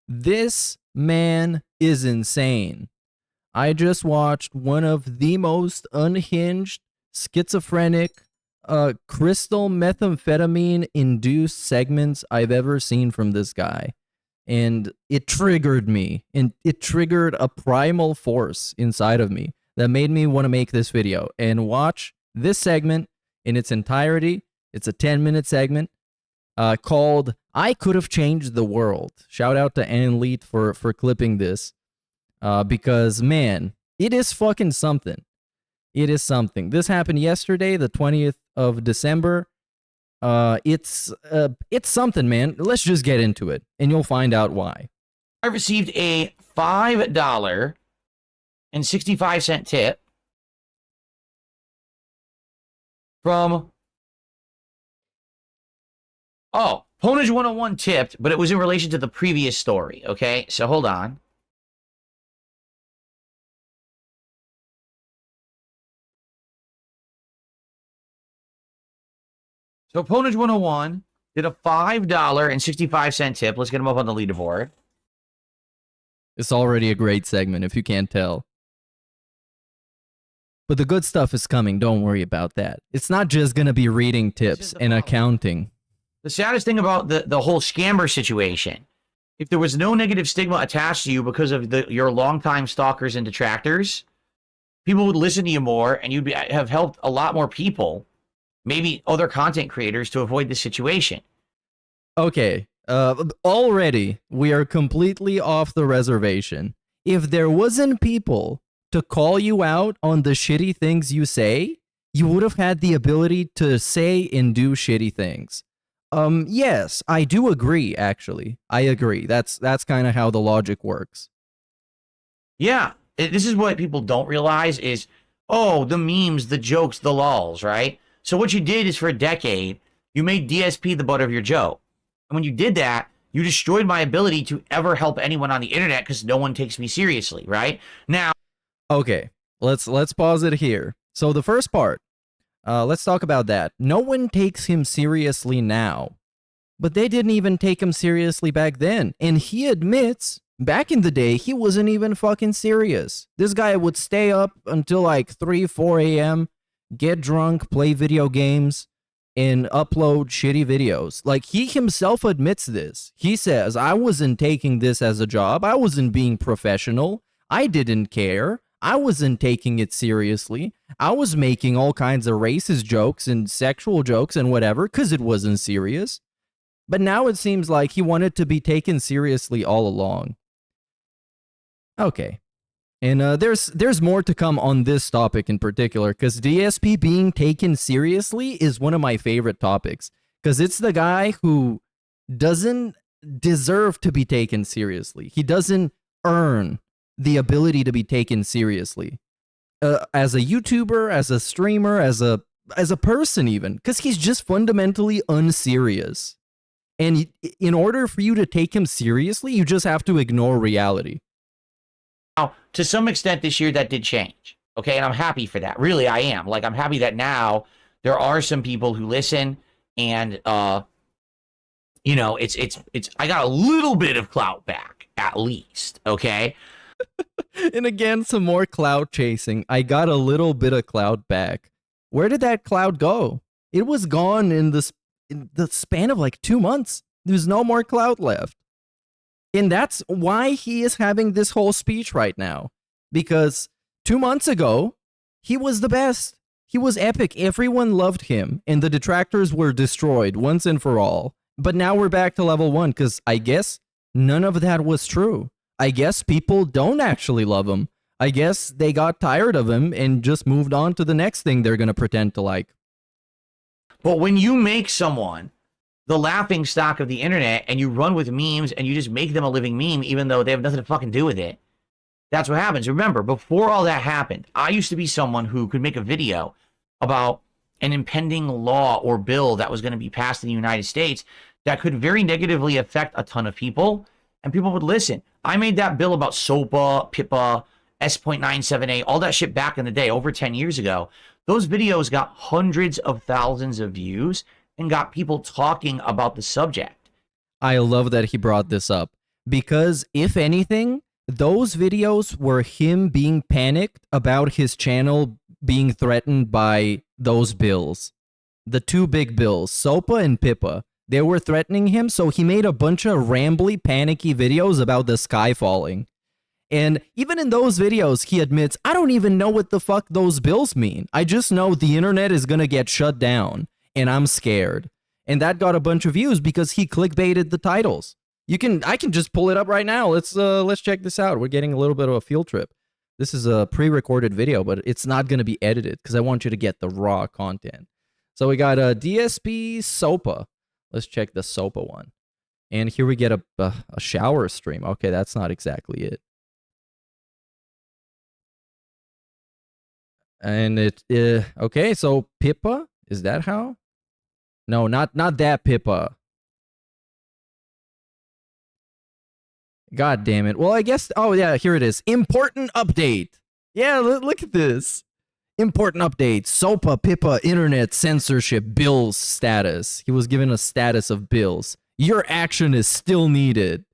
This man is insane. I just watched one of the most unhinged, schizophrenic, crystal methamphetamine induced segments I've ever seen from this guy. And it triggered me, and it triggered a primal force inside of me that made me want to make this video and watch this segment in its entirety. It's a 10-minute segment called I Could Have Changed the World. Shout out to Ann Leet for clipping this because, man, it is fucking something. It is something. This happened yesterday, the 20th of December. It's something, man. Let's just get into it, and you'll find out why. I received a $5.65 tip from Ponage 101 tipped, but it was in relation to the previous story. Okay, so hold on. So Ponage 101 did a $5.65 tip. Let's get him up on the leaderboard. It's already a great segment, if you can't tell. But the good stuff is coming. Don't worry about that. It's not just going to be reading tips and accounting. The saddest thing about the whole scammer situation, if there was no negative stigma attached to you because of your longtime stalkers and detractors, people would listen to you more, and you'd have helped a lot more people, maybe other content creators, to avoid this situation. Okay, already we are completely off the reservation. If there wasn't people to call you out on the shitty things you say, you would have had the ability to say and do shitty things. Yes, I do agree, actually. I agree. That's kind of how the logic works. Yeah, this is what people don't realize is, oh, the memes, the jokes, the lols, right? So what you did is for a decade, you made DSP the butt of your joke. And when you did that, you destroyed my ability to ever help anyone on the internet because no one takes me seriously, right? Now, okay, let's pause it here. So the first part, let's talk about that. No one takes him seriously now, but they didn't even take him seriously back then. And he admits, back in the day, he wasn't even fucking serious. This guy would stay up until like 3, 4 a.m., get drunk, play video games, and upload shitty videos. Like, he himself admits this. He says, I wasn't taking this as a job. I wasn't being professional. I didn't care. I wasn't taking it seriously. I was making all kinds of racist jokes and sexual jokes and whatever because it wasn't serious. But now it seems like he wanted to be taken seriously all along. Okay. And there's more to come on this topic in particular, because DSP being taken seriously is one of my favorite topics, because it's the guy who doesn't deserve to be taken seriously. He doesn't earn the ability to be taken seriously as a YouTuber, as a streamer, as a person even, because he's just fundamentally unserious. And in order for you to take him seriously, you just have to ignore reality. Now, to some extent this year that did change. Okay, and I'm happy for that. Really, I am. Like, I'm happy that now there are some people who listen, and you know, it's I got a little bit of clout back, at least. Okay. And again, some more cloud chasing. I got a little bit of cloud back. Where did that cloud go? It was gone in the span of like 2 months. There's no more cloud left. And that's why he is having this whole speech right now. Because 2 months ago, he was the best. He was epic. Everyone loved him. And the detractors were destroyed once and for all. But now we're back to level 1 because I guess none of that was true. I guess people don't actually love him. I guess they got tired of him and just moved on to the next thing they're going to pretend to like. But when you make someone the laughing stock of the internet and you run with memes and you just make them a living meme even though they have nothing to fucking do with it, that's what happens. Remember, before all that happened, I used to be someone who could make a video about an impending law or bill that was going to be passed in the United States that could very negatively affect a ton of people, and people would listen. I made that bill about SOPA, PIPA, S.97A, all that shit back in the day, over 10 years ago. Those videos got hundreds of thousands of views and got people talking about the subject. I love that he brought this up, because if anything, those videos were him being panicked about his channel being threatened by those bills. The two big bills, SOPA and PIPA. They were threatening him, so he made a bunch of rambly, panicky videos about the sky falling. And even in those videos, he admits, I don't even know what the fuck those bills mean. I just know the internet is gonna get shut down, and I'm scared. And that got a bunch of views because he clickbaited the titles. I can just pull it up right now. Let's check this out. We're getting a little bit of a field trip. This is a pre-recorded video, but it's not gonna be edited because I want you to get the raw content. So we got a DSP SOPA. Let's check the SOPA one. And here we get a shower stream. Okay, that's not exactly it. And okay, so PIPA, is that how? No, not that PIPA. God damn it. Well, I guess, oh yeah, here it is. Important update. Yeah, look at this. Important update. SOPA, PIPA, internet censorship, bills status. He was given a status of bills. Your action is still needed.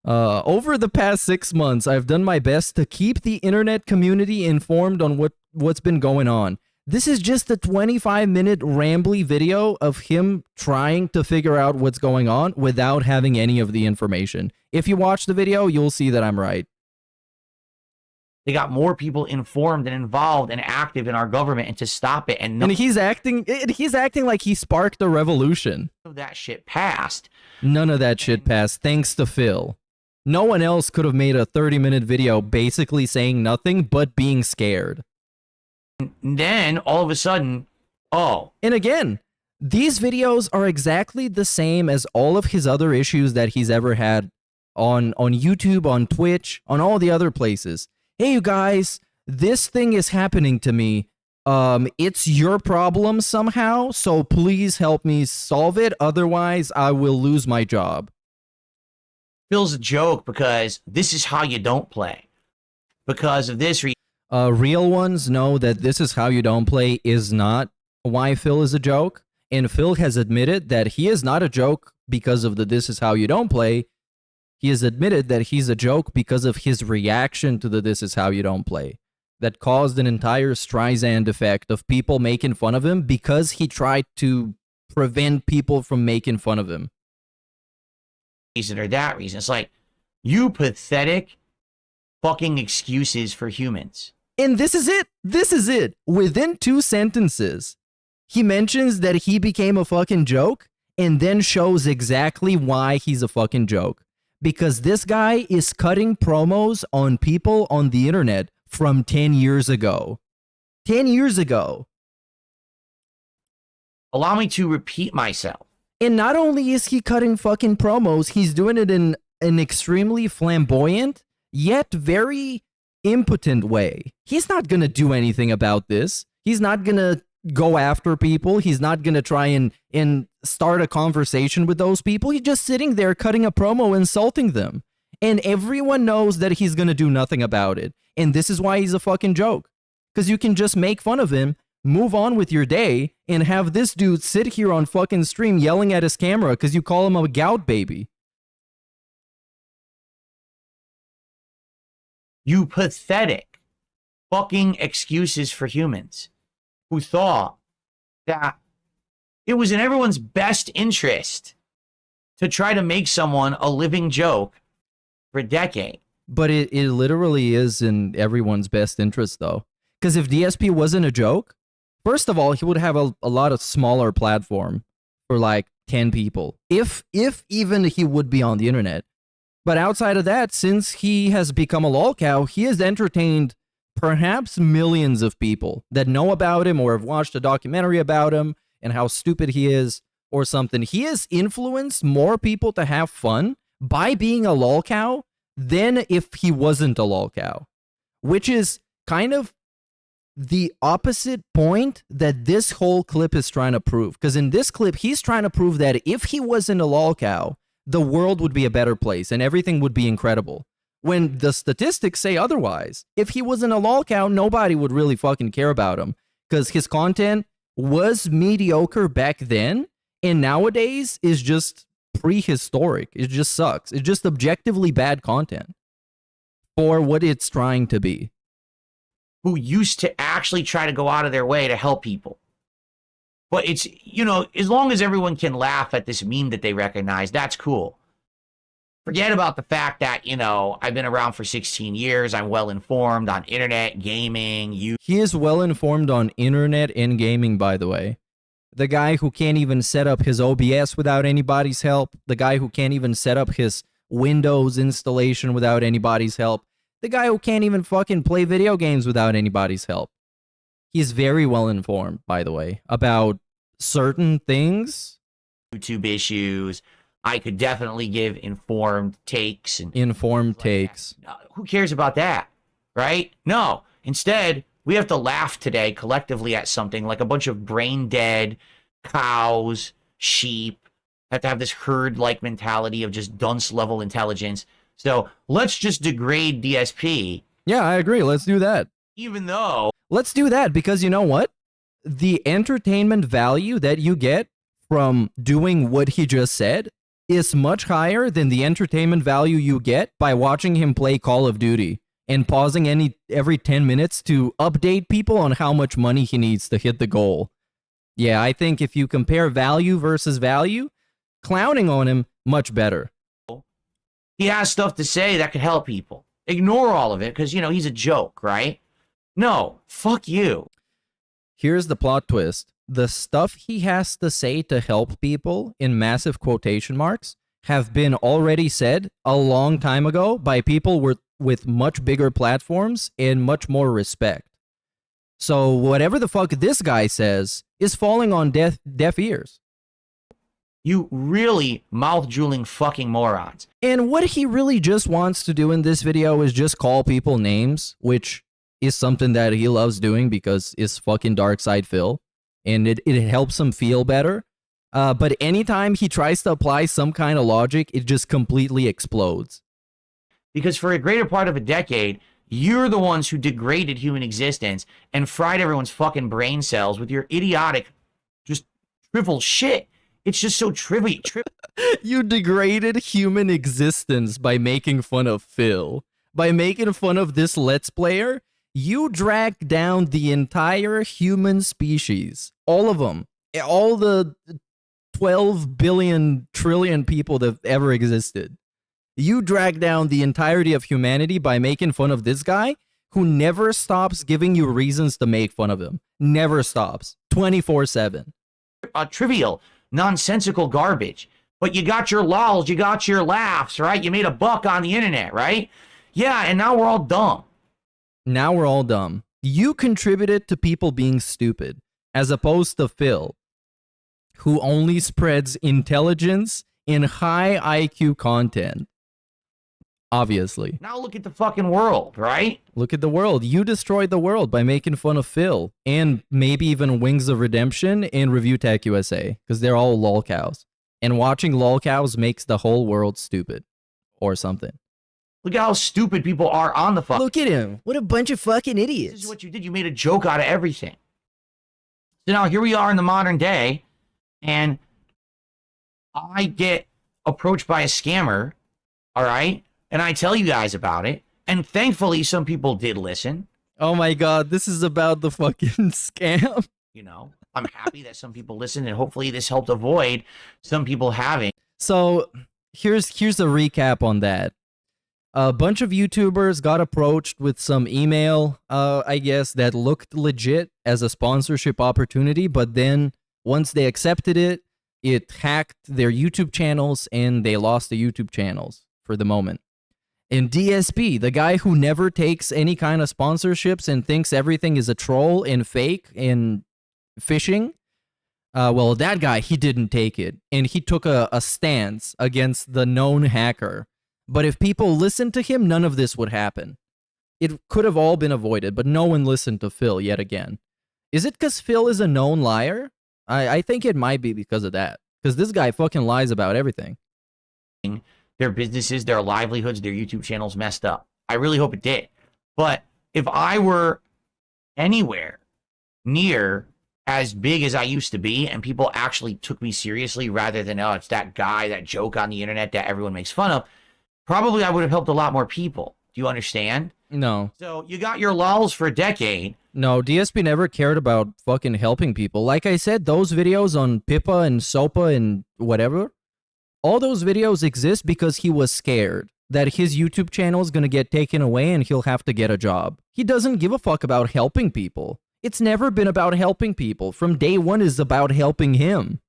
Over the past 6 months, I've done my best to keep the internet community informed on what's been going on. This is just a 25-minute rambly video of him trying to figure out what's going on without having any of the information. If you watch the video, you'll see that I'm right. They got more people informed and involved and active in our government, and to stop it, and he's acting like he sparked a revolution. None of that shit passed. None of that shit passed, thanks to Phil. No one else could have made a 30-minute video basically saying nothing but being scared. And then, all of a sudden, oh. And again, these videos are exactly the same as all of his other issues that he's ever had on YouTube, on Twitch, on all the other places. Hey, you guys, this thing is happening to me. It's your problem somehow, so please help me solve it. Otherwise, I will lose my job. Phil's a joke because this is how you don't play. Because of this reason. Real ones know that this is how you don't play is not why Phil is a joke. And Phil has admitted that he is not a joke because of the this is how you don't play. He has admitted that he's a joke because of his reaction to the this is how you don't play. That caused an entire Streisand effect of people making fun of him because he tried to prevent people from making fun of him. Reason or that reason. It's like, you pathetic fucking excuses for humans. And this is it. This is it. Within 2 sentences, he mentions that he became a fucking joke and then shows exactly why he's a fucking joke. Because this guy is cutting promos on people on the internet from 10 years ago. 10 years ago. Allow me to repeat myself. And not only is he cutting fucking promos, he's doing it in an extremely flamboyant, yet very impotent way. He's not gonna do anything about this. He's not gonna go after people. He's not gonna try and start a conversation with those people. He's just sitting there cutting a promo, insulting them. And everyone knows that he's gonna do nothing about it. And this is why he's a fucking joke. Because you can just make fun of him, move on with your day, and have this dude sit here on fucking stream yelling at his camera because you call him a gout baby. You pathetic fucking excuses for humans who thought that it was in everyone's best interest to try to make someone a living joke for a decade. But it literally is in everyone's best interest, though. Because if DSP wasn't a joke, first of all, he would have a lot of smaller platform for like 10 people. If even he would be on the internet. But outside of that, since he has become a lolcow, he has entertained perhaps millions of people that know about him or have watched a documentary about him and how stupid he is or something. He has influenced more people to have fun by being a lolcow than if he wasn't a lolcow, which is kind of the opposite point that this whole clip is trying to prove. Because in this clip, he's trying to prove that if he wasn't a lolcow, the world would be a better place and everything would be incredible. When the statistics say otherwise. If he wasn't a lolcow, nobody would really fucking care about him because his content was mediocre back then and nowadays is just prehistoric. It just sucks. It's just objectively bad content for what it's trying to be. Who used to actually try to go out of their way to help people. But it's, you know, as long as everyone can laugh at this meme that they recognize, that's cool. Forget about the fact that, you know, I've been around for 16 years. I'm well informed on internet, gaming, He is well informed on internet and gaming, by the way. The guy who can't even set up his OBS without anybody's help. The guy who can't even set up his Windows installation without anybody's help. The guy who can't even fucking play video games without anybody's help. He's very well informed, by the way, about certain things. YouTube issues. I could definitely give informed takes. And informed takes. Who cares about that, right? No. Instead, we have to laugh today collectively at something like a bunch of brain-dead cows, sheep, have to have this herd-like mentality of just dunce-level intelligence. So let's just degrade DSP. Yeah, I agree. Let's do that. Even though... Let's do that because you know what? The entertainment value that you get from doing what he just said is much higher than the entertainment value you get by watching him play Call of Duty and pausing every 10 minutes to update people on how much money he needs to hit the goal. Yeah, I think if you compare value versus value, clowning on him, much better. He has stuff to say that could help people. Ignore all of it because, you know, he's a joke, right? No, fuck you. Here's the plot twist. The stuff he has to say to help people, in massive quotation marks, have been already said a long time ago by people with much bigger platforms and much more respect. So whatever the fuck this guy says is falling on deaf ears. You really mouth-drooling fucking morons. And what he really just wants to do in this video is just call people names, which is something that he loves doing because it's fucking Dark Side Phil. And it helps him feel better. But anytime he tries to apply some kind of logic, it just completely explodes. Because for a greater part of a decade, you're the ones who degraded human existence and fried everyone's fucking brain cells with your idiotic, just trivial shit. It's just so trivial. You degraded human existence by making fun of Phil. By making fun of this Let's Player, you dragged down the entire human species. All of them. All the 12 billion trillion people that have ever existed. You dragged down the entirety of humanity by making fun of this guy who never stops giving you reasons to make fun of him. Never stops. 24/7. Trivial, nonsensical garbage. But you got your lols, you got your laughs, right? You made a buck on the internet, right? Yeah, and now we're all dumb. Now we're all dumb. You contributed to people being stupid, as opposed to Phil, who only spreads intelligence in high IQ content. Obviously. Now look at the fucking world, right? Look at the world. You destroyed the world by making fun of Phil, and maybe even Wings of Redemption and Review Tech USA, because they're all lolcows. And watching lolcows makes the whole world stupid, or something. Look at how stupid people are on the fuck. Look at him. What a bunch of fucking idiots. This is what you did. You made a joke out of everything. So now here we are in the modern day, and I get approached by a scammer, all right? And I tell you guys about it. And thankfully, some people did listen. Oh my god, this is about the fucking scam. You know, I'm happy that some people listened, and hopefully this helped avoid some people having. So here's a recap on that. A bunch of YouTubers got approached with some email, I guess, that looked legit as a sponsorship opportunity, but then once they accepted it, it hacked their YouTube channels and they lost the YouTube channels for the moment. And DSP, the guy who never takes any kind of sponsorships and thinks everything is a troll and fake and phishing, well, that guy, he didn't take it. And he took a stance against the known hacker. But if people listened to him, none of this would happen. It could have all been avoided, but no one listened to Phil yet again. Is it because Phil is a known liar? I think it might be because of that. Because this guy fucking lies about everything. Their businesses, their livelihoods, their YouTube channels messed up. I really hope it did. But if I were anywhere near as big as I used to be, and people actually took me seriously rather than, oh, it's that guy, that joke on the internet that everyone makes fun of, probably I would have helped a lot more people. Do you understand? No. So you got your lulls for a decade. No, DSP never cared about fucking helping people. Like I said, those videos on Pippa and Sopa and whatever, all those videos exist because he was scared that his YouTube channel is going to get taken away and he'll have to get a job. He doesn't give a fuck about helping people. It's never been about helping people. From day one, it's about helping him.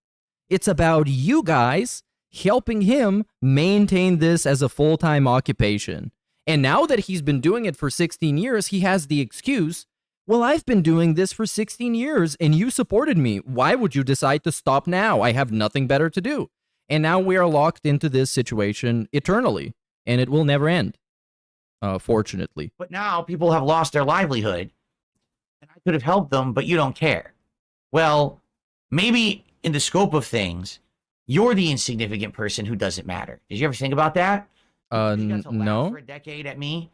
It's about you guys helping him maintain this as a full-time occupation. And now that he's been doing it for 16 years, he has the excuse, well, I've been doing this for 16 years and you supported me. Why would you decide to stop now? I have nothing better to do. And now we are locked into this situation eternally, and it will never end, fortunately. But now people have lost their livelihood, and I could have helped them, but you don't care. Well, maybe in the scope of things, you're the insignificant person who doesn't matter. Did you ever think about that? You got to laugh No. for a decade at me.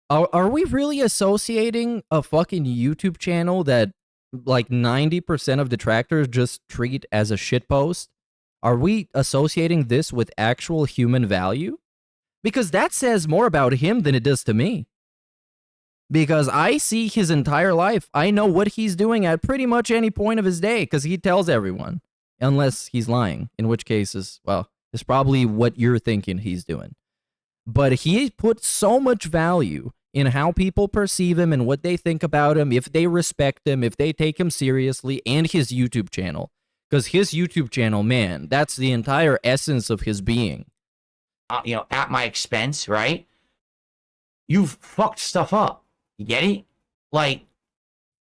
Are we really associating a fucking YouTube channel that like 90% of detractors just treat as a shitpost? Are we associating this with actual human value? Because that says more about him than it does to me. Because I see his entire life. I know what he's doing at pretty much any point of his day because he tells everyone. Unless he's lying, in which case it's probably what you're thinking he's doing. But he put so much value in how people perceive him and what they think about him, if they respect him, if they take him seriously, and his YouTube channel. Because his YouTube channel, man, that's the entire essence of his being. At my expense, right? You've fucked stuff up. You get it? Like,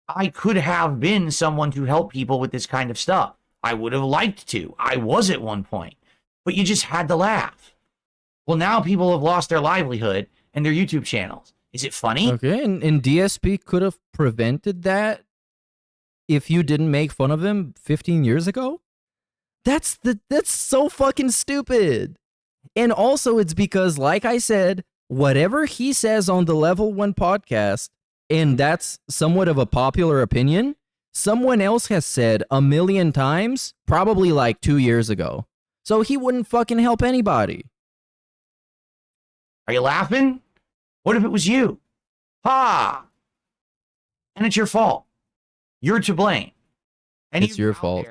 I could have been someone to help people with this kind of stuff. I would have liked to. I was at one point. But you just had to laugh. Well, now people have lost their livelihood and their YouTube channels. Is it funny? Okay, and DSP could have prevented that if you didn't make fun of him 15 years ago? That's so fucking stupid. And also it's because, like I said, whatever he says on the Level 1 podcast, and that's somewhat of a popular opinion, someone else has said a million times, probably like 2 years ago. So he wouldn't fucking help anybody. Are you laughing? What if it was you? Ha! And it's your fault. You're to blame. And It's your fault.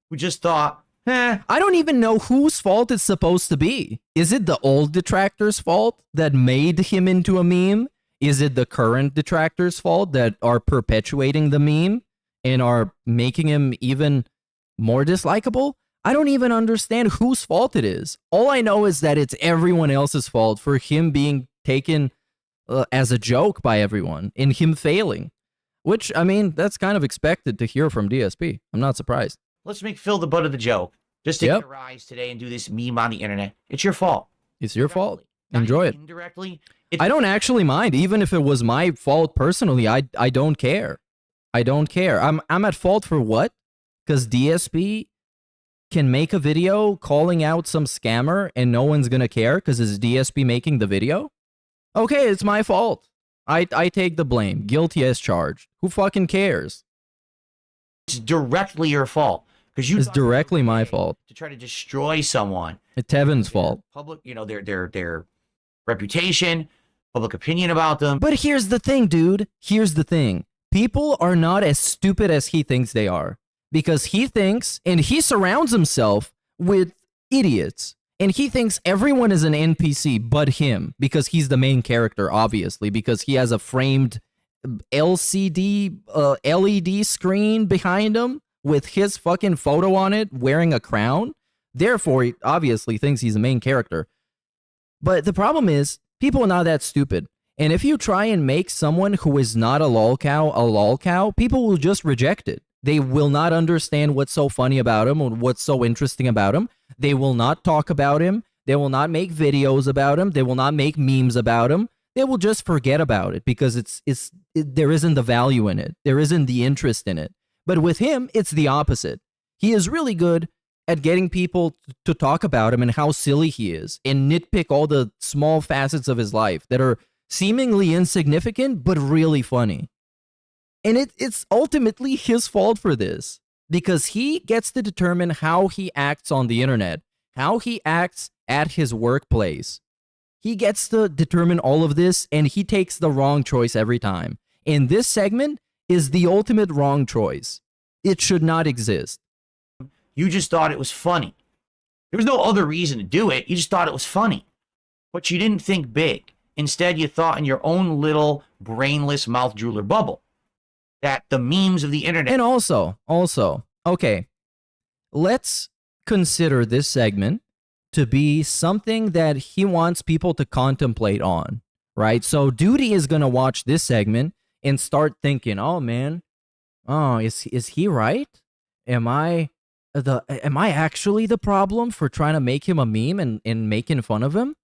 Who just thought, I don't even know whose fault it's supposed to be. Is it the old detractors' fault that made him into a meme? Is it the current detractors' fault that are perpetuating the meme and are making him even more dislikable? I don't even understand whose fault it is. All I know is that it's everyone else's fault for him being taken as a joke by everyone and him failing. Which, I mean, that's kind of expected to hear from DSP. I'm not surprised. let's make Phil the butt of the joke. Just to get a rise today and do this meme on the internet. It's your fault. It's your fault. Not Enjoy it. Indirectly. I don't actually mind. Even if it was my fault personally, I don't care. I don't care. I'm at fault for what? Because DSP can make a video calling out some scammer and no one's gonna care because it's DSP making the video? Okay, it's my fault. I take the blame. Guilty as charged. Who fucking cares? It's directly your fault. Because It's directly my fault. To try to destroy someone. It's Tevin's fault. Public, their reputation, public opinion about them. But here's the thing, dude. Here's the thing. People are not as stupid as he thinks they are. Because he thinks, and he surrounds himself with idiots. And he thinks everyone is an NPC but him. Because he's the main character, obviously. Because he has a framed LCD, LED screen behind him with his fucking photo on it wearing a crown. Therefore, he obviously thinks he's the main character. But the problem is, people are not that stupid. And if you try and make someone who is not a lolcow, people will just reject it. They will not understand what's so funny about him or what's so interesting about him. They will not talk about him. They will not make videos about him. They will not make memes about him. They will just forget about it because there isn't the value in it. There isn't the interest in it. But with him, it's the opposite. He is really good at getting people to talk about him and how silly he is and nitpick all the small facets of his life that are seemingly insignificant but really funny. And it's ultimately his fault for this because he gets to determine how he acts on the internet, how he acts at his workplace. He gets to determine all of this, and he takes the wrong choice every time. And this segment is the ultimate wrong choice. It should not exist. You just thought it was funny. There was no other reason to do it. You just thought it was funny. But you didn't think big. Instead, you thought in your own little brainless mouth drooler bubble that the memes of the internet. And also, okay, let's consider this segment to be something that he wants people to contemplate on, right? So Duty is going to watch this segment and start thinking, oh man, oh, is he right? Am I actually the problem for trying to make him a meme and making fun of him?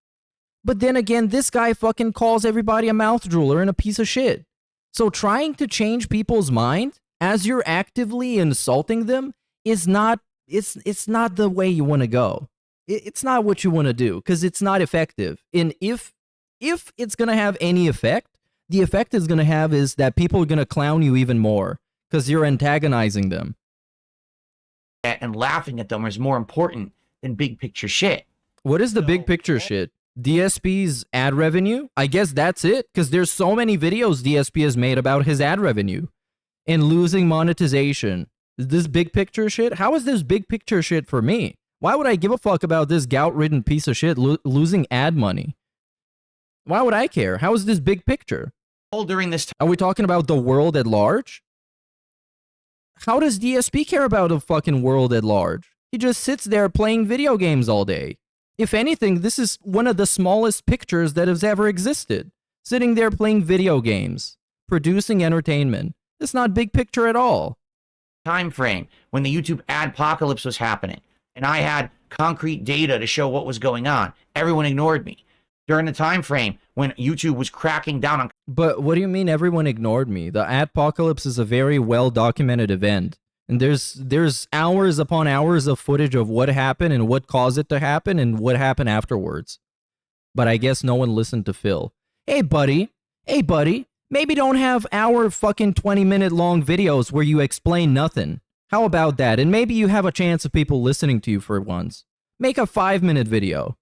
But then again, this guy fucking calls everybody a mouth drooler and a piece of shit. So trying to change people's mind as you're actively insulting them is not, it's not the way you want to go. It's not what you want to do because it's not effective. And if it's going to have any effect, the effect it's going to have is that people are going to clown you even more because you're antagonizing them. And laughing at them is more important than big picture shit. What is the big picture shit? DSP's ad revenue? I guess that's it, because there's so many videos DSP has made about his ad revenue and losing monetization. Is this big picture shit? How is this big picture shit for me? Why would I give a fuck about this gout-ridden piece of shit losing ad money? Why would I care? How is this big picture? All during this time. Are we talking about the world at large? How does DSP care about the fucking world at large? He just sits there playing video games all day. If anything, this is one of the smallest pictures that has ever existed. Sitting there playing video games, producing entertainment. It's not big picture at all. Time frame when the YouTube ad apocalypse was happening, and I had concrete data to show what was going on. Everyone ignored me. During the time frame when YouTube was cracking down on. But what do you mean everyone ignored me? The adpocalypse is a very well-documented event. And there's hours upon hours of footage of what happened and what caused it to happen and what happened afterwards. But I guess no one listened to Phil. Hey buddy, maybe don't have hour fucking 20-minute long videos where you explain nothing. How about that? And maybe you have a chance of people listening to you for once. Make a 5-minute video.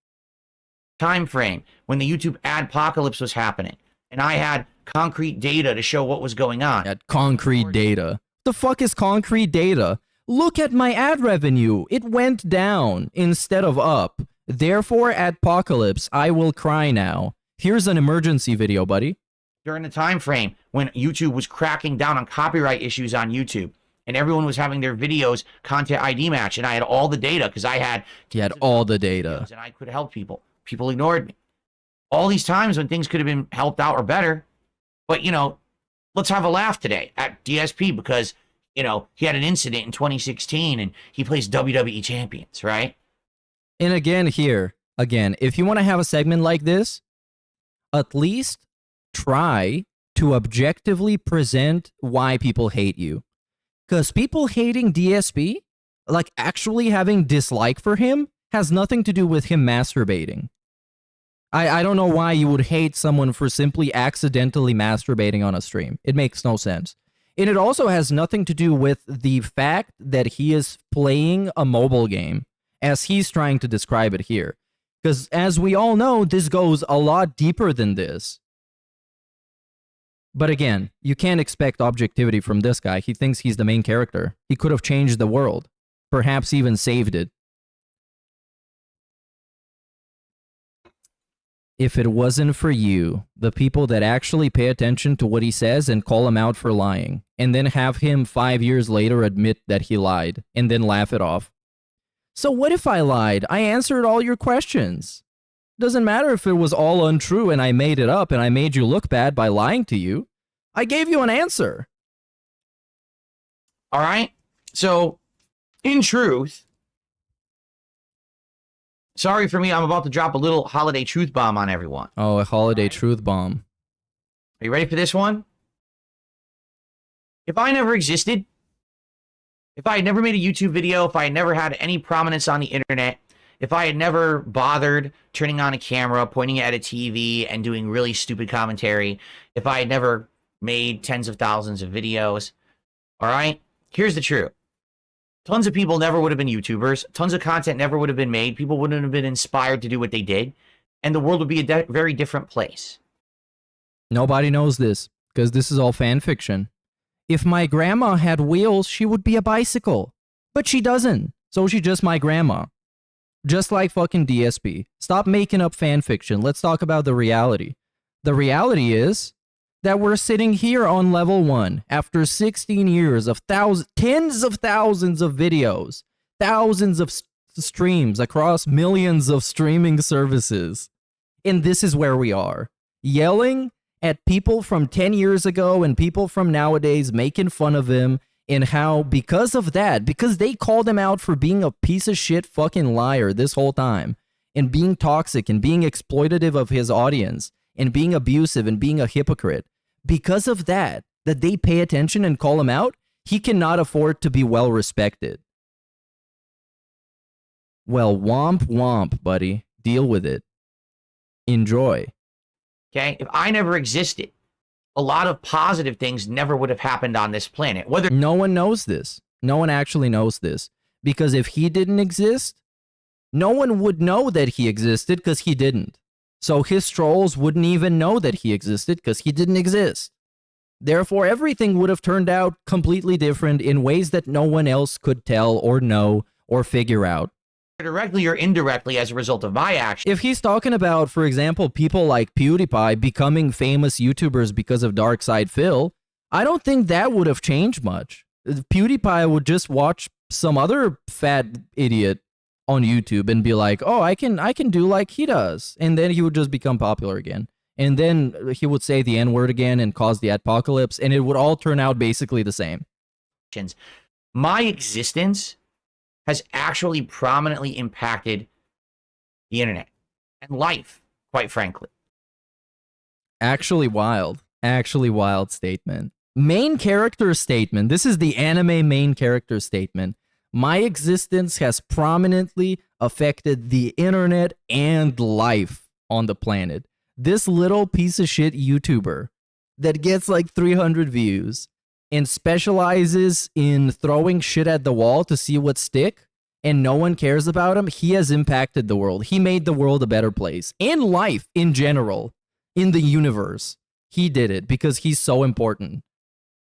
Time frame when the YouTube ad apocalypse was happening, and I had concrete data to show what was going on. At concrete data. The fuck is concrete data? Look at my ad revenue. It went down instead of up. Therefore, at apocalypse, I will cry now. Here's an emergency video, buddy. During the time frame when YouTube was cracking down on copyright issues on YouTube, and everyone was having their videos content ID match, and I had all the data because I had. He had all the data, and I could help people. People ignored me. All these times when things could have been helped out or better. But, you know, let's have a laugh today at DSP because, you know, he had an incident in 2016 and he plays WWE champions, right? And again, if you want to have a segment like this, at least try to objectively present why people hate you. Because people hating DSP, like actually having dislike for him, has nothing to do with him masturbating. I don't know why you would hate someone for simply accidentally masturbating on a stream. It makes no sense. And it also has nothing to do with the fact that he is playing a mobile game, as he's trying to describe it here. Because as we all know, this goes a lot deeper than this. But again, you can't expect objectivity from this guy. He thinks he's the main character. He could have changed the world. Perhaps even saved it. If it wasn't for you, the people that actually pay attention to what he says and call him out for lying, and then have him 5 years later admit that he lied, and then laugh it off. So what if I lied? I answered all your questions. Doesn't matter if it was all untrue and I made it up and I made you look bad by lying to you. I gave you an answer. All right? So, in truth, sorry for me, I'm about to drop a little holiday truth bomb on everyone. Oh, a holiday truth bomb. Are you ready for this one? If I never existed, if I had never made a YouTube video, if I had never had any prominence on the internet, if I had never bothered turning on a camera, pointing it at a TV, and doing really stupid commentary, if I had never made tens of thousands of videos. All right? Here's the truth. Tons of people never would have been YouTubers. Tons of content never would have been made. People wouldn't have been inspired to do what they did. And the world would be a very different place. Nobody knows this because this is all fan fiction. If my grandma had wheels, she would be a bicycle. But she doesn't. So she's just my grandma. Just like fucking DSP. Stop making up fan fiction. Let's talk about the reality. The reality is that we're sitting here on level 1 after 16 years of tens of thousands of videos, thousands of streams across millions of streaming services. And this is where we are. Yelling at people from 10 years ago and people from nowadays, making fun of him, and how because of that, because they called him out for being a piece of shit fucking liar this whole time, and being toxic and being exploitative of his audience, and being abusive and being a hypocrite, because of that they pay attention and call him out, he cannot afford to be well respected. Well, womp womp, buddy. Deal with it. Enjoy. Okay? If I never existed, a lot of positive things never would have happened on this planet. Whether No one knows this. No one actually knows this. Because if he didn't exist, no one would know that he existed because he didn't. So his trolls wouldn't even know that he existed because he didn't exist. Therefore, everything would have turned out completely different in ways that no one else could tell or know or figure out. directly or indirectly as a result of my action. If he's talking about, for example, people like PewDiePie becoming famous YouTubers because of Darkside Phil, I don't think that would have changed much. PewDiePie would just watch some other fat idiot on YouTube and be like, oh, I can do like he does. And then he would just become popular again. And then he would say the N-word again and cause the apocalypse, and it would all turn out basically the same. My existence has actually prominently impacted the internet and life, quite frankly. Actually wild statement. Main character statement. This is the anime main character statement. My existence has prominently affected the internet and life on the planet. This little piece of shit YouTuber that gets like 300 views and specializes in throwing shit at the wall to see what stick, and no one cares about him, he has impacted the world. He made the world a better place. And life in general, in the universe. He did it because he's so important.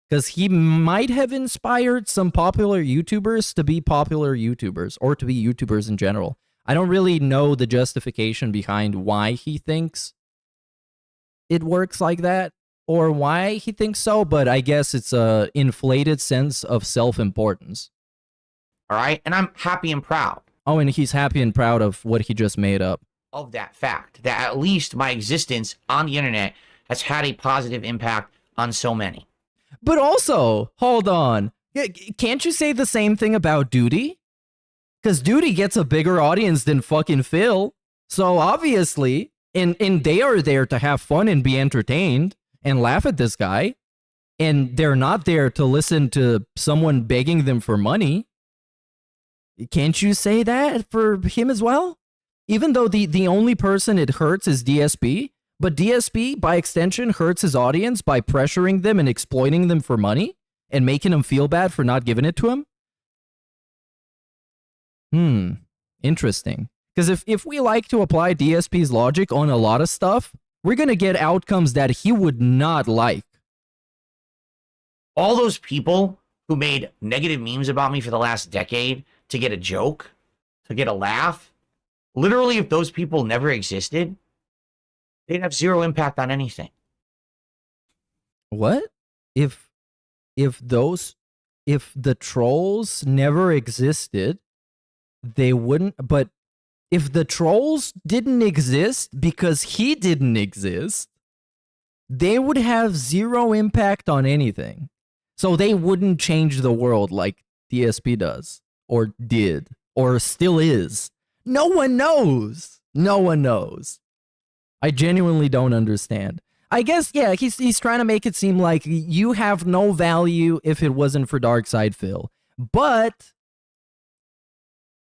Because he might have inspired some popular YouTubers to be popular YouTubers, or to be YouTubers in general. I don't really know the justification behind why he thinks it works like that, or why he thinks so, but I guess it's a inflated sense of self-importance. All right? And I'm happy and proud. Oh, and he's happy and proud of what he just made up. Of that fact, that at least my existence on the internet has had a positive impact on so many. But also, hold on. Can't you say the same thing about Duty? Because Duty gets a bigger audience than fucking Phil. So obviously, and they are there to have fun and be entertained and laugh at this guy. And they're not there to listen to someone begging them for money. Can't you say that for him as well? Even though the only person it hurts is DSP, but DSP, by extension, hurts his audience by pressuring them and exploiting them for money and making them feel bad for not giving it to him? Interesting. Because if we like to apply DSP's logic on a lot of stuff, we're going to get outcomes that he would not like. All those people who made negative memes about me for the last decade to get a joke, to get a laugh, literally, if those people never existed, they'd have zero impact on anything. What? If the trolls never existed, they wouldn't, but if the trolls didn't exist because he didn't exist, they would have zero impact on anything. So they wouldn't change the world like DSP does, or did, or still is. No one knows. No one knows. I genuinely don't understand. I guess, yeah, he's trying to make it seem like you have no value if it wasn't for Darkside Phil. But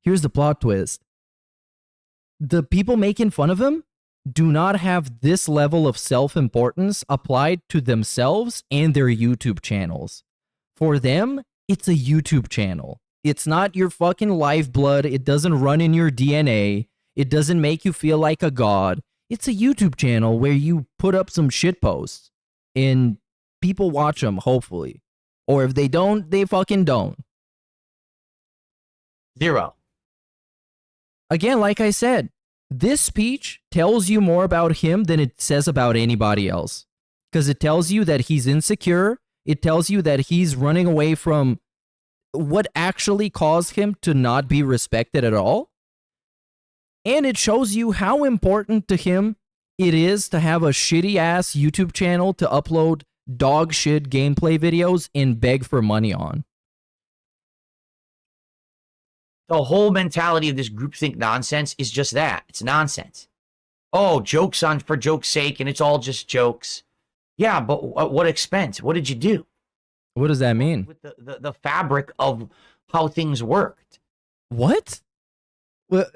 here's the plot twist. The people making fun of him, do not have this level of self-importance applied to themselves and their YouTube channels. For them, it's a YouTube channel. It's not your fucking lifeblood. It doesn't run in your DNA. It doesn't make you feel like a god. It's a YouTube channel where you put up some shit posts and people watch them, hopefully. Or if they don't, they fucking don't. 0. Again, like I said, this speech tells you more about him than it says about anybody else. Because it tells you that he's insecure. It tells you that he's running away from what actually caused him to not be respected at all. And it shows you how important to him it is to have a shitty ass YouTube channel to upload dog shit gameplay videos and beg for money on. The whole mentality of this groupthink nonsense is just that. It's nonsense. Oh, jokes on for joke's sake, and it's all just jokes. Yeah, but at what expense? What did you do? What does that mean? With the fabric of how things worked. What? Well,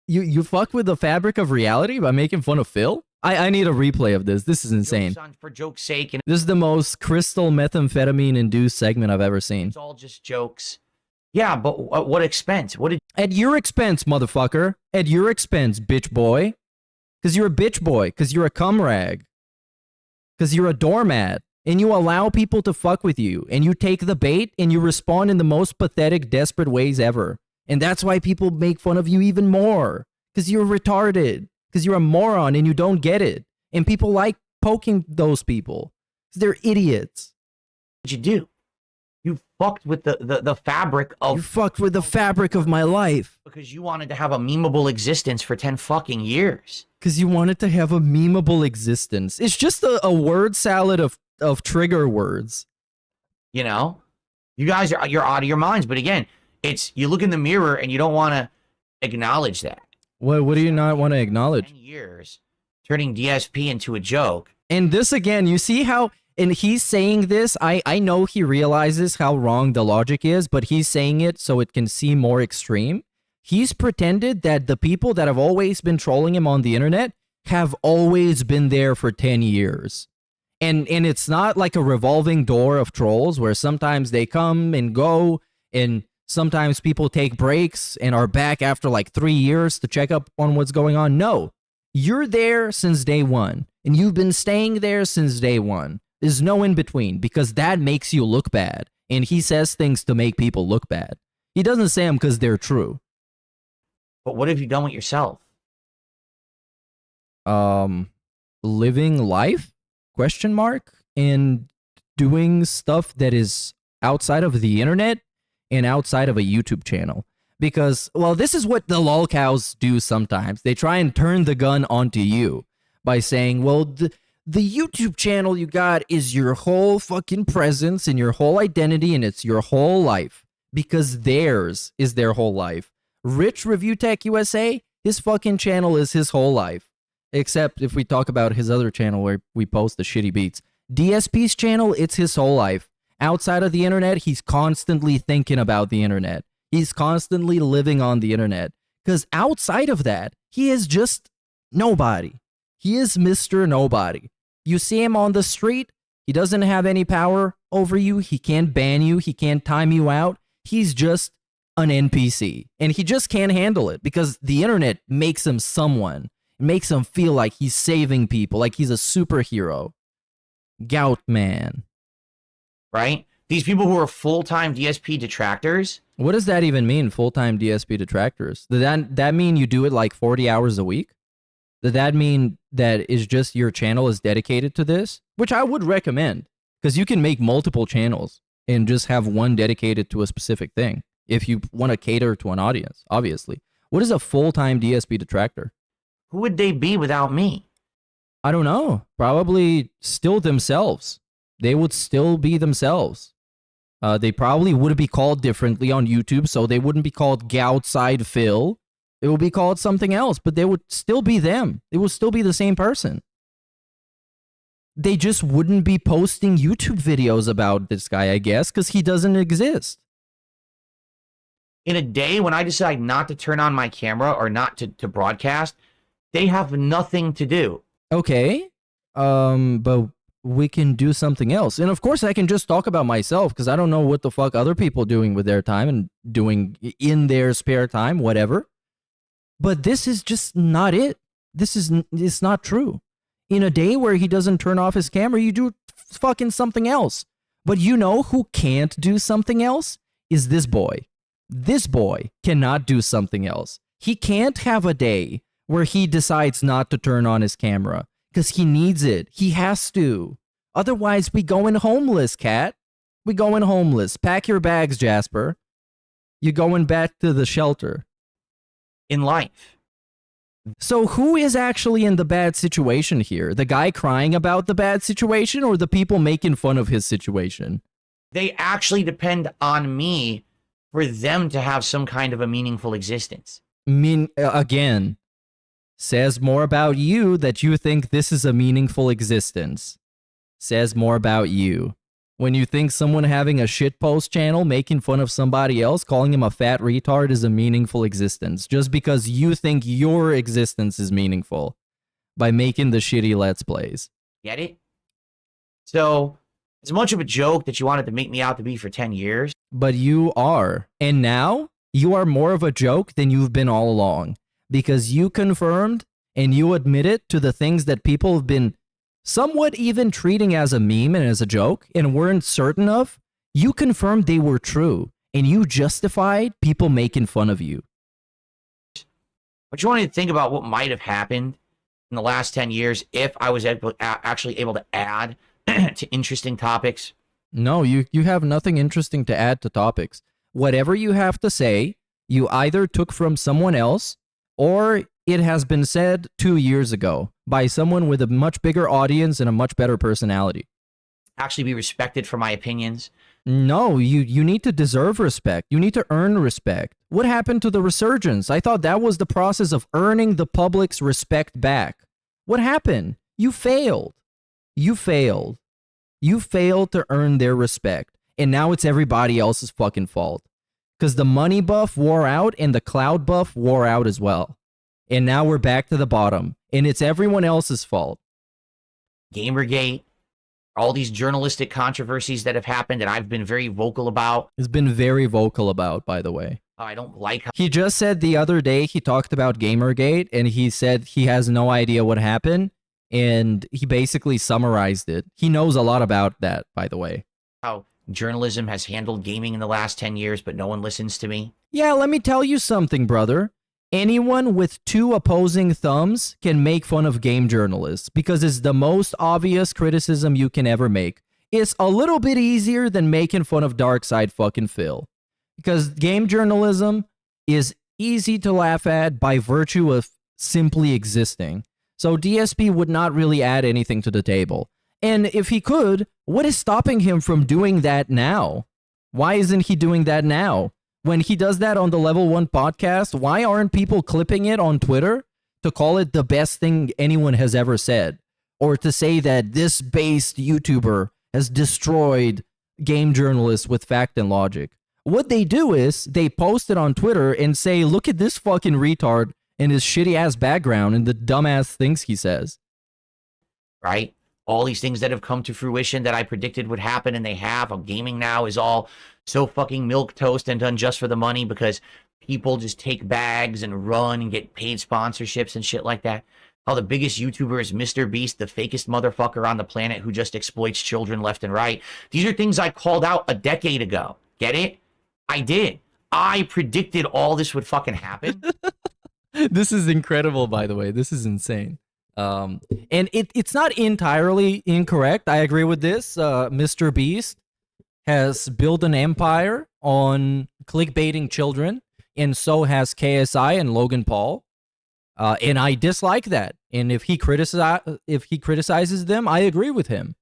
you fuck with the fabric of reality by making fun of Phil? I need a replay of this. This is insane. Jokes on for joke's sake, and This is the most crystal methamphetamine-induced segment I've ever seen. it's all just jokes. Yeah, but at what expense? What did At your expense, motherfucker. At your expense, bitch boy. Because you're a bitch boy. Because you're a cum rag. Because you're a doormat. And you allow people to fuck with you. And you take the bait and you respond in the most pathetic, desperate ways ever. And that's why people make fun of you even more. Because you're retarded. Because you're a moron and you don't get it. And people like poking those people. 'Cause they're idiots. you do? You fucked with the fabric of... You fucked with the fabric of my life. Because you wanted to have a memeable existence for 10 fucking years. Because you wanted to have a memeable existence. It's just a word salad of trigger words. You know? You guys you're out of your minds. But again, it's you look in the mirror and you don't want to acknowledge that. What do you not want to acknowledge? 10 years turning DSP into a joke. And this again, you see how, and he's saying this, I know he realizes how wrong the logic is, but he's saying it so it can seem more extreme. He's pretended that the people that have always been trolling him on the internet have always been there for 10 years. And it's not like a revolving door of trolls where sometimes they come and go, and sometimes people take breaks and are back after like 3 years to check up on what's going on. No, you're there since day one, and you've been staying there since day one. There's no in between, because that makes you look bad. And he says things to make people look bad. He doesn't say them because they're true. But what have you done with yourself? Living life? Question mark? And doing stuff that is outside of the internet and outside of a YouTube channel. Because, well, this is what the lolcows do sometimes. They try and turn the gun onto you by saying, well, the YouTube channel you got is your whole fucking presence and your whole identity, and it's your whole life. Because theirs is their whole life. Rich Review Tech USA, his fucking channel is his whole life. Except if we talk about his other channel where we post the shitty beats. DSP's channel, it's his whole life. Outside of the internet, he's constantly thinking about the internet. He's constantly living on the internet. Because outside of that, he is just nobody. He is Mr. Nobody. You see him on the street, he doesn't have any power over you. He can't ban you. He can't time you out. He's just an NPC. And he just can't handle it because the internet makes him someone. It makes him feel like he's saving people, like he's a superhero. Gout man. Right? These people who are full-time DSP detractors. What does that even mean, full-time DSP detractors? Does that mean you do it like 40 hours a week? Does that mean that is just your channel is dedicated to this? Which I would recommend, because you can make multiple channels and just have one dedicated to a specific thing if you want to cater to an audience, obviously. What is a full-time DSP detractor? Who would they be without me? I don't know. Probably still themselves. They would still be themselves. They probably would be called differently on YouTube, so they wouldn't be called Goutside Phil. It would be called something else, but they would still be them. It would still be the same person. They just wouldn't be posting YouTube videos about this guy, I guess, because he doesn't exist. In a day when I decide not to turn on my camera or not to broadcast, They have nothing to do. Okay. But we can do something else. And of course I can just talk about myself because I don't know what the fuck other people doing with their time and doing in their spare time, whatever. But this is just not it. It's not true. In a day where he doesn't turn off his camera, you do fucking something else. But you know who can't do something else? Is this boy. This boy cannot do something else. He can't have a day where he decides not to turn on his camera because he needs it. He has to. Otherwise, we going homeless, cat. We going homeless. Pack your bags, Jasper. You're going back to the shelter. In life. So who is actually in the bad situation here? The guy crying about the bad situation or the people making fun of his situation? They actually depend on me for them to have some kind of a meaningful existence. Again, says more about you that you think this is a meaningful existence. Says more about you. When you think someone having a shitpost channel making fun of somebody else, calling him a fat retard is a meaningful existence, just because you think your existence is meaningful by making the shitty Let's Plays. Get it? So, as much of a joke that you wanted to make me out to be for 10 years. But you are. And now, you are more of a joke than you've been all along. Because you confirmed and you admitted to the things that people have been somewhat even treating as a meme and as a joke and weren't certain of. You confirmed they were true. And you justified people making fun of you. But you wanted to think about what might have happened in the last 10 years if I was actually able to add to interesting topics. No, you have nothing interesting to add to topics. Whatever you have to say, you either took from someone else or it has been said 2 years ago by someone with a much bigger audience and a much better personality. Actually be respected for my opinions. No, you need to deserve respect. You need to earn respect. What happened to the resurgence? I thought that was the process of earning the public's respect back. What happened? You failed. You failed. You failed to earn their respect. And now it's everybody else's fucking fault. Because the money buff wore out and the cloud buff wore out as well. And now we're back to the bottom. And it's everyone else's fault. Gamergate, all these journalistic controversies that have happened that I've been very vocal about. He's been very vocal about, by the way. I don't like how he just said the other day he talked about Gamergate and he said he has no idea what happened. And he basically summarized it. He knows a lot about that, by the way. How journalism has handled gaming in the last 10 years, but no one listens to me. Yeah, let me tell you something, brother. Anyone with two opposing thumbs can make fun of game journalists because it's the most obvious criticism you can ever make. It's a little bit easier than making fun of Darkside fucking Phil. Because game journalism is easy to laugh at by virtue of simply existing. So DSP would not really add anything to the table. And if he could, what is stopping him from doing that now? Why isn't he doing that now? When he does that on the Level 1 podcast, why aren't people clipping it on Twitter to call it the best thing anyone has ever said? Or to say that this based YouTuber has destroyed game journalists with fact and logic? What they do is they post it on Twitter and say, look at this fucking retard and his shitty ass background and the dumbass things he says. Right? All these things that have come to fruition that I predicted would happen and they have. Gaming now is all so fucking milquetoast and done just for the money because people just take bags and run and get paid sponsorships and shit like that. How the biggest YouTuber is Mr. Beast, the fakest motherfucker on the planet who just exploits children left and right. These are things I called out a decade ago. Get it? I did. I predicted all this would fucking happen. This is incredible, by the way. This is insane. And it's not entirely incorrect. I agree with this. Mr. Beast has built an empire on clickbaiting children, and so has KSI and Logan Paul. And I dislike that. And if he criticizes them, I agree with him.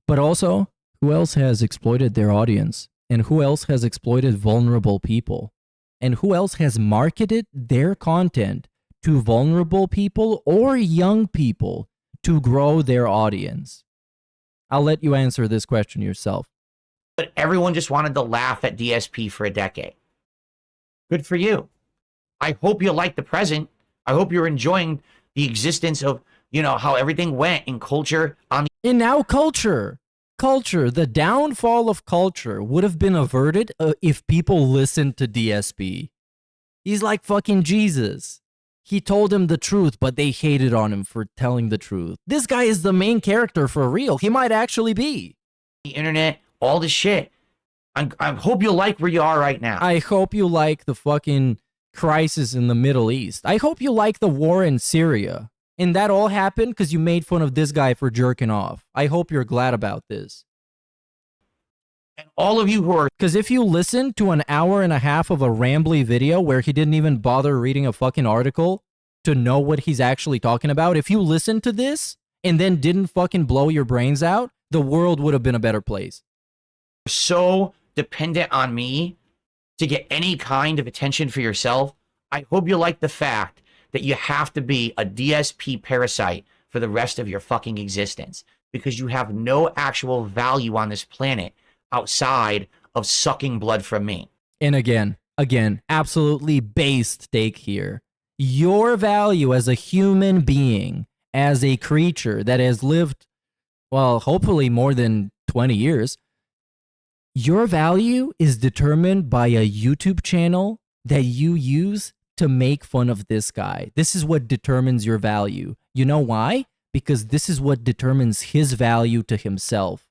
But also, who else has exploited their audience? And who else has exploited vulnerable people? And who else has marketed their content to vulnerable people or young people to grow their audience? I'll let you answer this question yourself. But everyone just wanted to laugh at DSP for a decade. Good for you. I hope you like the present, I hope you're enjoying the existence of, how everything went in culture on the And now culture, the downfall of culture would have been averted if people listened to DSP. He's like fucking Jesus. He told them the truth, but they hated on him for telling the truth. This guy is the main character for real. He might actually be. internet, all this shit. I hope you like where you are right now. I hope you like the fucking crisis in the Middle East. I hope you like the war in Syria. And that all happened because you made fun of this guy for jerking off. I hope you're glad about this. And all of you who are Because if you listen to an hour and a half of a rambly video where he didn't even bother reading a fucking article to know what he's actually talking about, if you listen to this and then didn't fucking blow your brains out, the world would have been a better place. so dependent on me to get any kind of attention for yourself, I hope you like the fact that you have to be a DSP parasite for the rest of your fucking existence because you have no actual value on this planet outside of sucking blood from me. And again, absolutely based take here. Your value as a human being, as a creature that has lived, well, hopefully more than 20 years, your value is determined by a YouTube channel that you use to make fun of this guy. This is what determines your value. You know why? Because this is what determines his value to himself.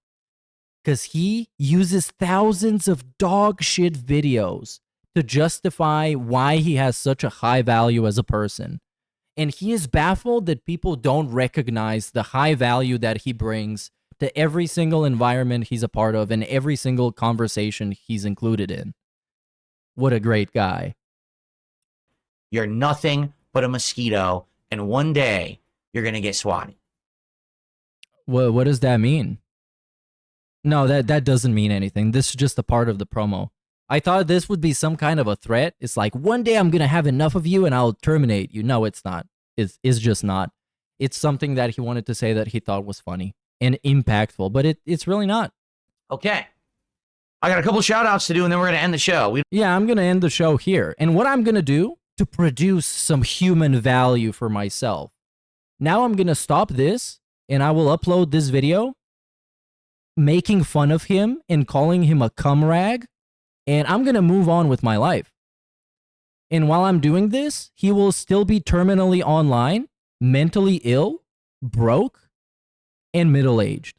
Because he uses thousands of dog shit videos to justify why he has such a high value as a person. And he is baffled that people don't recognize the high value that he brings to every single environment he's a part of and every single conversation he's included in. What a great guy. You're nothing but a mosquito, and one day you're going to get swatted. What does that mean? No, that doesn't mean anything. This is just a part of the promo. I thought this would be some kind of a threat. It's like, one day I'm going to have enough of you and I'll terminate you. No, it's not. It's just not. It's something that he wanted to say that he thought was funny and impactful, but it's really not. Okay. I got a couple shout outs to do, and then we're going to end the show. Yeah, I'm going to end the show here. And what I'm going to do to produce some human value for myself. Now I'm going to stop this and I will upload this video making fun of him and calling him a cum rag, and I'm going to move on with my life. And while I'm doing this, he will still be terminally online, mentally ill, broke, and middle-aged.